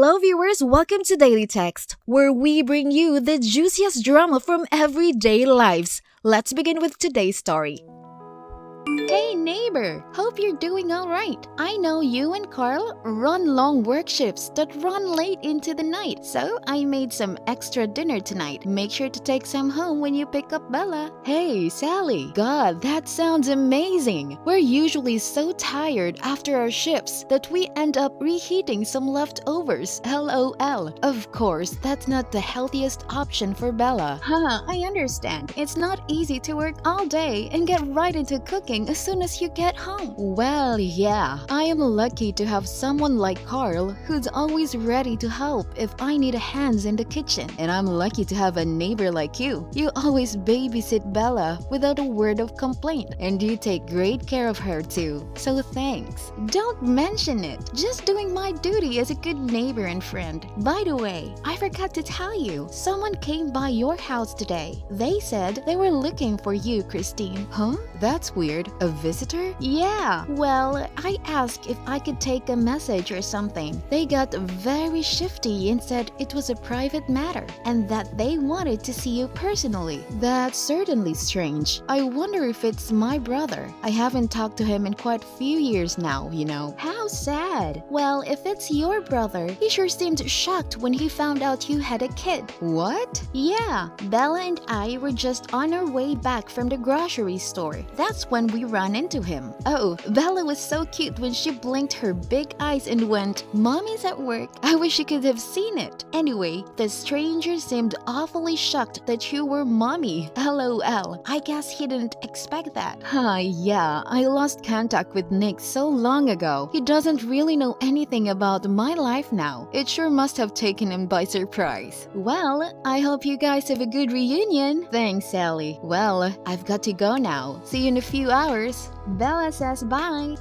Hello viewers, welcome to Daily Text, where we bring you the juiciest drama from everyday lives. Let's begin with today's story. Hey neighbor, hope you're doing alright. I know you and Carl run long work shifts that run late into the night, so I made some extra dinner tonight. Make sure to take some home when you pick up Bella. Hey Sally, God, that sounds amazing. We're usually so tired after our shifts that we end up reheating some leftovers. LOL. Of course, that's not the healthiest option for Bella. I understand. It's not easy to work all day and get right into cooking as soon as you get home. Well, yeah, I am lucky to have someone like Carl who's always ready to help if I need a hands in the kitchen. And I'm lucky to have a neighbor like you. You always babysit Bella without a word of complaint, and you take great care of her too. So thanks. Don't mention it. Just doing my duty as a good neighbor and friend. By the way, I forgot to tell you, someone came by your house today. They said they were looking for you, Christine. Huh? That's weird. A visitor? Yeah, well, I asked if I could take a message or something. They got very shifty and said it was a private matter and that they wanted to see you personally. That's certainly strange. I wonder if it's my brother. I haven't talked to him in quite a few years now, you know. How sad. Well, if it's your brother, he sure seemed shocked when he found out you had a kid. What? Yeah, Bella and I were just on our way back from the grocery store. That's when we ran into him. Oh, Bella was so cute when she blinked her big eyes and went, "Mommy's at work." I wish you could have seen it. Anyway, the stranger seemed awfully shocked that you were mommy. LOL. I guess he didn't expect that. Yeah, I lost contact with Nick so long ago. He doesn't really know anything about my life now. It sure must have taken him by surprise. Well, I hope you guys have a good reunion. Thanks, Sally. Well, I've got to go now. See you in a few hours. Bella says bye.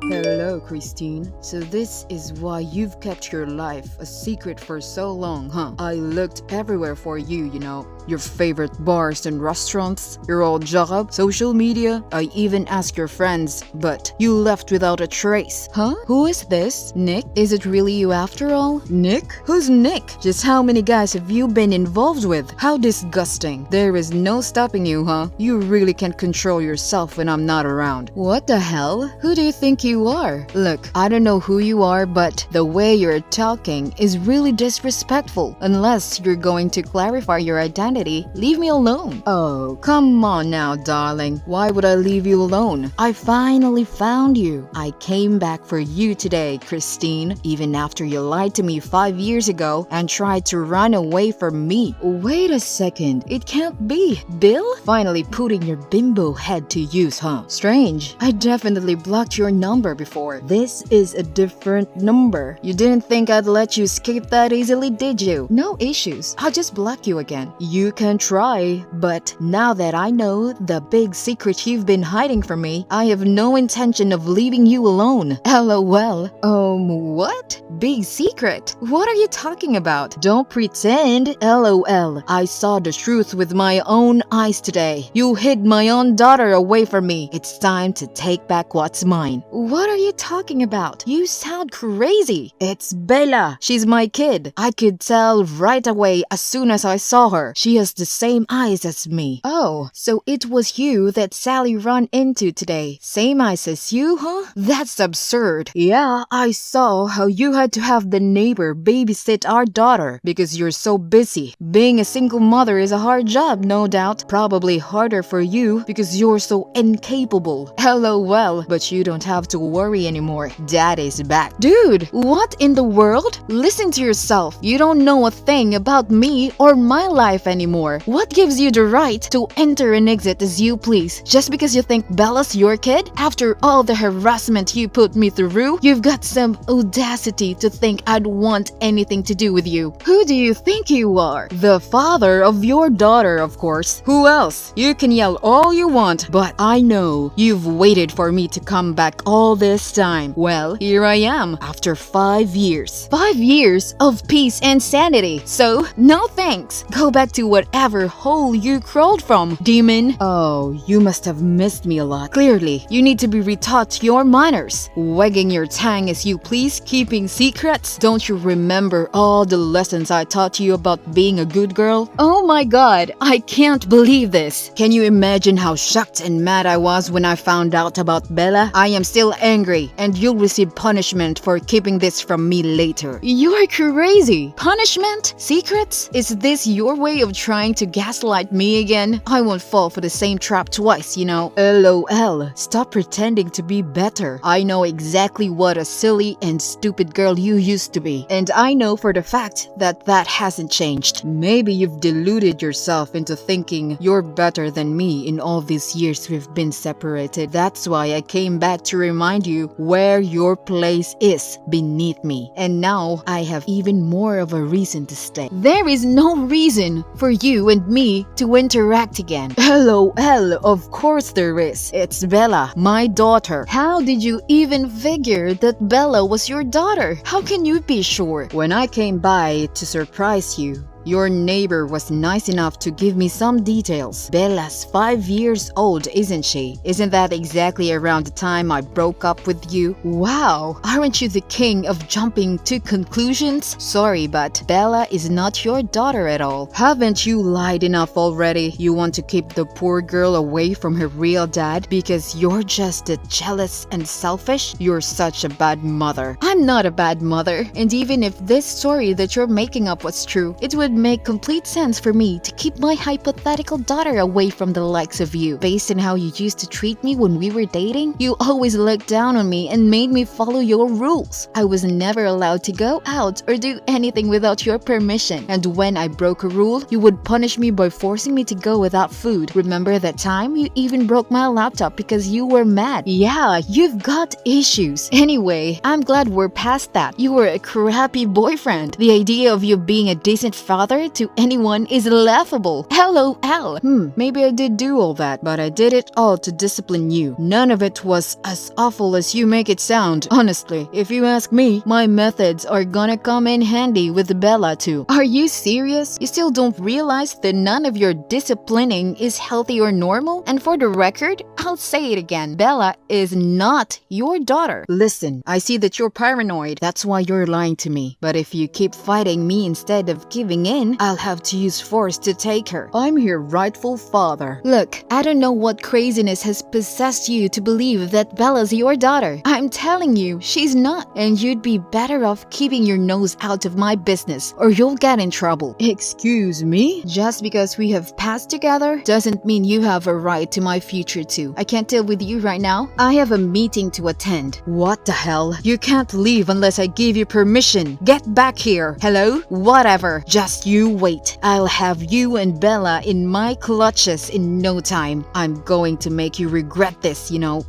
Hello, Christine. So this is why you've kept your life a secret for so long, huh? I looked everywhere for you, you know. Your favorite bars and restaurants, your old job, social media. I even asked your friends, but you left without a trace. Huh? Who is this? Nick? Is it really you after all? Nick? Who's Nick? Just how many guys have you been involved with? How disgusting. There is no stopping you, huh? You really can't control yourself when I'm not around. What the hell? Who do you think you are? Look, I don't know who you are, but the way you're talking is really disrespectful. Unless you're going to clarify your identity, leave me alone. Oh, come on now, darling. Why would I leave you alone? I finally found you. I came back for you today, Christine, even after you lied to me 5 years ago and tried to run away from me. Wait a second. It can't be. Bill? Finally putting your bimbo head to use, huh? Strange. I definitely blocked your number before. This is a different number. You didn't think I'd let you escape that easily, did you? No issues. I'll just block you again. You can try, but now that I know the big secret you've been hiding from me, I have no intention of leaving you alone. LOL. What? Big secret? What are you talking about? Don't pretend. LOL. I saw the truth with my own eyes today. You hid my own daughter away from me. It's time to take back what's mine. What are you talking about? You sound crazy. It's Bella. She's my kid. I could tell right away as soon as I saw her. She has the same eyes as me. Oh, so it was you that Sally ran into today. Same eyes as you, huh? That's absurd. Yeah, I saw how you had to have the neighbor babysit our daughter because you're so busy. Being a single mother is a hard job, no doubt. Probably harder for you because you're so incapable. LOL, but you don't have to worry anymore. Dad is back. Dude, what in the world? Listen to yourself. You don't know a thing about me or my life anymore. What gives you the right to enter and exit as you please? Just because you think Bella's your kid? After all the harassment you put me through, you've got some audacity to think I'd want anything to do with you. Who do you think you are? The father of your daughter, of course. Who else? You can yell all you want, but I know you've waited for me to come back all all this time? Well, here I am, after 5 years. 5 years of peace and sanity. So, no thanks. Go back to whatever hole you crawled from, demon. Oh, you must have missed me a lot. Clearly, You need to be retaught your manners. wagging your tongue as you please, keeping secrets. Don't you remember all the lessons I taught you about being a good girl? Oh my god, I can't believe this. Can you imagine how shocked and mad I was when I found out about Bella? I am still angry, and you'll receive punishment for keeping this from me later. You're crazy. Punishment? Secrets? Is this your way of trying to gaslight me again? I won't fall for the same trap twice, you know. LOL. Stop pretending to be better. I know exactly what a silly and stupid girl you used to be. And I know for the fact that that hasn't changed. Maybe you've deluded yourself into thinking you're better than me in all these years we've been separated. That's why I came back to remind you where your place is, beneath me. And now I have even more of a reason to stay. There is no reason for you and me to interact again. LOL, of course there is. It's Bella, my daughter. How did you even figure that Bella was your daughter? How can you be sure? When I came by to surprise you, your neighbor was nice enough to give me some details. Bella's 5 years old, isn't she? Isn't that exactly around the time I broke up with you? Wow, aren't you the king of jumping to conclusions? Sorry, but Bella is not your daughter at all. Haven't you lied enough already? You want to keep the poor girl away from her real dad because you're just jealous and selfish? You're such a bad mother. I'm not a bad mother, and even if this story that you're making up was true, it would make complete sense for me to keep my hypothetical daughter away from the likes of you. Based on how you used to treat me when we were dating, you always looked down on me and made me follow your rules. I was never allowed to go out or do anything without your permission. And when I broke a rule, you would punish me by forcing me to go without food. Remember that time you even broke my laptop because you were mad? Yeah, you've got issues. Anyway, I'm glad we're past that. You were a crappy boyfriend. The idea of you being a decent father to anyone is laughable. LOL. Maybe I did do all that, but I did it all to discipline you. None of it was as awful as you make it sound. Honestly, if you ask me, my methods are gonna come in handy with Bella too. Are you serious? You still don't realize that none of your disciplining is healthy or normal? And for the record, I'll say it again. Bella is not your daughter. Listen, I see that you're paranoid. That's why you're lying to me. But if you keep fighting me instead of giving in, I'll have to use force to take her. I'm her rightful father. Look, I don't know what craziness has possessed you to believe that Bella's your daughter. I'm telling you, she's not. And you'd be better off keeping your nose out of my business, or you'll get in trouble. Excuse me? Just because we have passed together doesn't mean you have a right to my future too. I can't deal with you right now. I have a meeting to attend. What the hell? You can't leave unless I give you permission. Get back here. Hello? Whatever. Just you wait. I'll have you and Bella in my clutches in no time. I'm going to make you regret this, you know.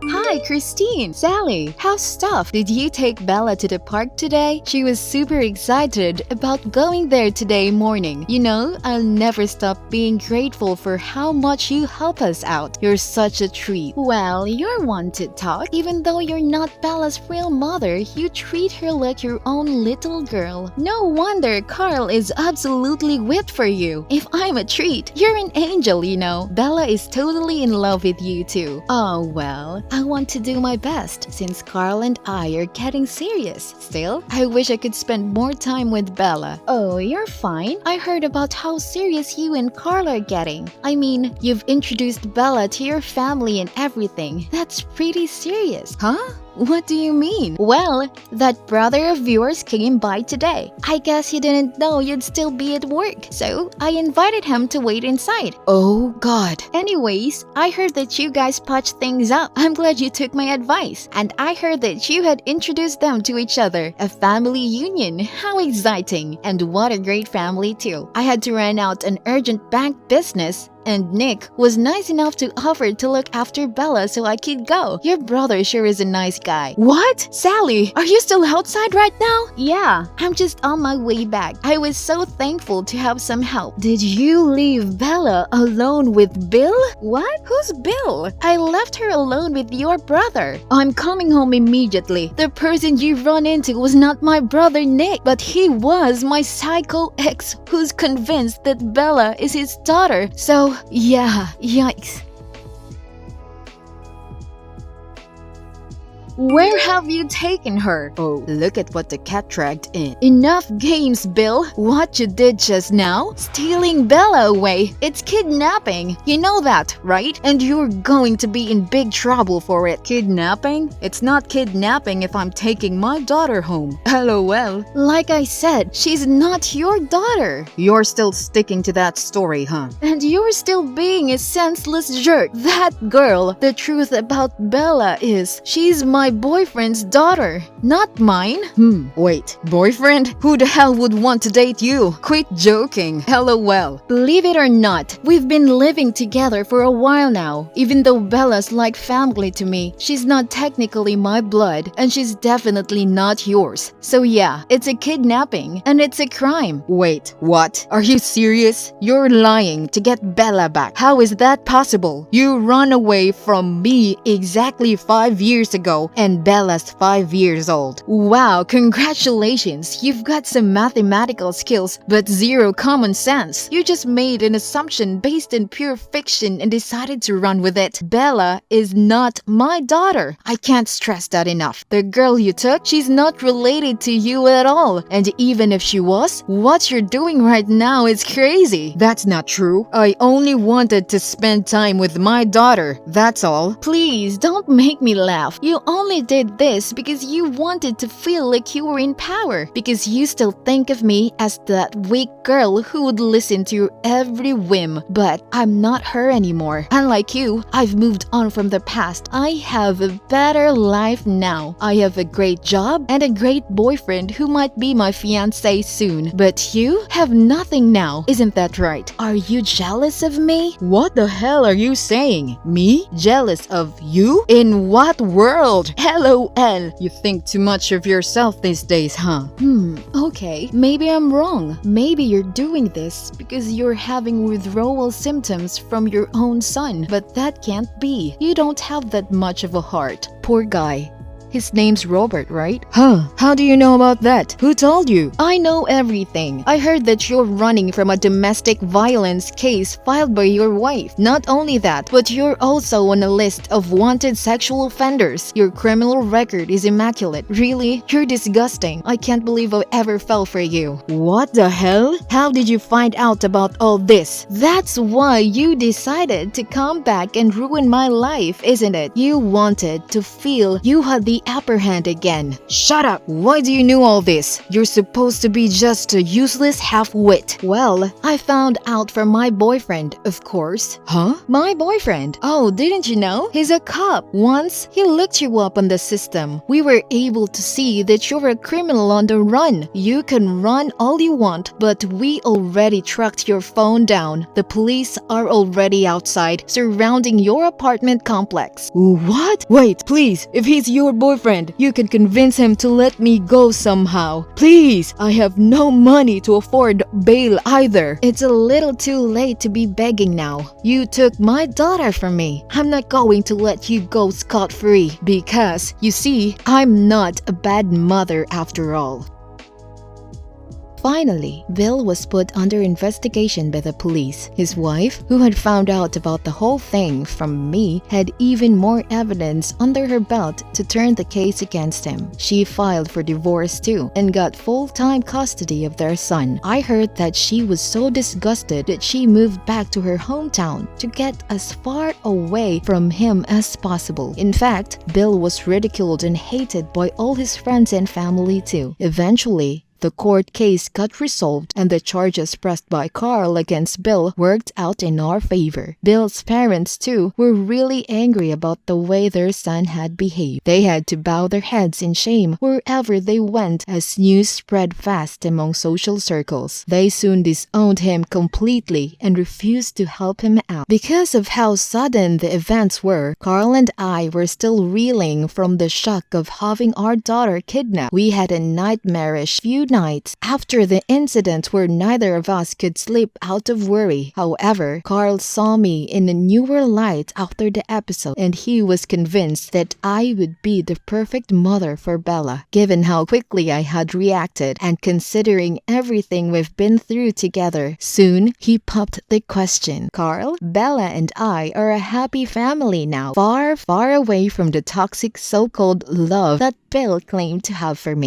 Hi, Christine. Sally, how's stuff? Did you take Bella to the park today? She was super excited about going there today morning. You know, I'll never stop being grateful for how much you help us out. You're such a treat. Well, you're one to talk. Even though you're not Bella's real mother, you treat her like your own little girl. No wonder Carl is absolutely whipped for you. If I'm a treat, you're an angel, you know. Bella is totally in love with you too. Oh well, I want to do my best since Carl and I are getting serious. Still, I wish I could spend more time with Bella. Oh, you're fine. I heard about how serious you and Carl are getting. I mean, you've introduced Bella to your family and everything. That's pretty serious. Huh? What do you mean? Well, that brother of yours came by today. I guess he didn't know you'd still be at work, so I invited him to wait inside. Oh God. Anyways, I heard that you guys patched things up. I'm glad you took my advice. And I heard that you had introduced them to each other. A family union. How exciting. And what a great family too. I had to run out an urgent bank business And Nick was nice enough to offer to look after Bella so I could go. Your brother sure is a nice guy. What? Sally, are you still outside right now? Yeah, I'm just on my way back. I was so thankful to have some help. Did you leave Bella alone with Bill? What? Who's Bill? I left her alone with your brother. I'm coming home immediately. The person you run into was not my brother Nick, but he was my psycho ex who's convinced that Bella is his daughter. So, yeah, yikes. Where have you taken her? Oh, look at what the cat dragged in. Enough games, Bill. What you did just now? Stealing Bella away. It's kidnapping. You know that, right? And you're going to be in big trouble for it. Kidnapping? It's not kidnapping if I'm taking my daughter home. LOL. Like I said, she's not your daughter. You're still sticking to that story, huh? And you're still being a senseless jerk. That girl, the truth about Bella is, she's my boyfriend's daughter, not mine. Wait, boyfriend? Who the hell would want to date you? Quit joking. LOL. Believe it or not, we've been living together for a while now. Even though Bella's like family to me, she's not technically my blood, and she's definitely not yours. So yeah, it's a kidnapping, and it's a crime. Wait, what? Are you serious? You're lying to get Bella back. How is that possible? You run away from me exactly 5 years ago, and Bella's 5 years old. Wow, congratulations. You've got some mathematical skills, but zero common sense. You just made an assumption based in pure fiction and decided to run with it. Bella is not my daughter. I can't stress that enough. The girl you took, she's not related to you at all. And even if she was, what you're doing right now is crazy. That's not true. I only wanted to spend time with my daughter. That's all. Please, don't make me laugh. You only did this because you wanted to feel like you were in power, because you still think of me as that weak girl who would listen to your every whim. But I'm not her anymore. Unlike you, I've moved on from the past. I have a better life now. I have a great job and a great boyfriend who might be my fiancé soon. But you have nothing now. Isn't that right? Are you jealous of me? What the hell are you saying? Me? Jealous of you? In what world? LOL. You think too much of yourself these days, huh? Okay. Maybe I'm wrong. Maybe you're doing this because you're having withdrawal symptoms from your own son. But that can't be. You don't have that much of a heart. Poor guy. His name's Robert, right? Huh? How do you know about that? Who told you? I know everything. I heard that you're running from a domestic violence case filed by your wife. Not only that, but you're also on a list of wanted sexual offenders. Your criminal record is immaculate. Really? You're disgusting. I can't believe I ever fell for you. What the hell? How did you find out about all this? That's why you decided to come back and ruin my life, isn't it? You wanted to feel you had the upper hand again. Shut up! Why do you know all this? You're supposed to be just a useless half-wit. Well, I found out from my boyfriend, of course. Huh? My boyfriend. Oh, didn't you know? He's a cop. Once, he looked you up on the system. We were able to see that you're a criminal on the run. You can run all you want, but we already tracked your phone down. The police are already outside, surrounding your apartment complex. What? Wait, please. If he's your boyfriend, you can convince him to let me go somehow. Please, I have no money to afford bail either. It's a little too late to be begging now. You took my daughter from me. I'm not going to let you go scot-free because, you see, I'm not a bad mother after all. Finally, Bill was put under investigation by the police. His wife, who had found out about the whole thing from me, had even more evidence under her belt to turn the case against him. She filed for divorce too and got full-time custody of their son. I heard that she was so disgusted that she moved back to her hometown to get as far away from him as possible. In fact, Bill was ridiculed and hated by all his friends and family too. Eventually, the court case got resolved and the charges pressed by Carl against Bill worked out in our favor. Bill's parents, too, were really angry about the way their son had behaved. They had to bow their heads in shame wherever they went as news spread fast among social circles. They soon disowned him completely and refused to help him out. Because of how sudden the events were, Carl and I were still reeling from the shock of having our daughter kidnapped. We had a nightmarish few nights after the incident where neither of us could sleep out of worry. However, Carl saw me in a newer light after the episode, and he was convinced that I would be the perfect mother for Bella. Given how quickly I had reacted and considering everything we've been through together, soon he popped the question. Carl, Bella and I are a happy family now, far, far away from the toxic so-called love that Bill claimed to have for me.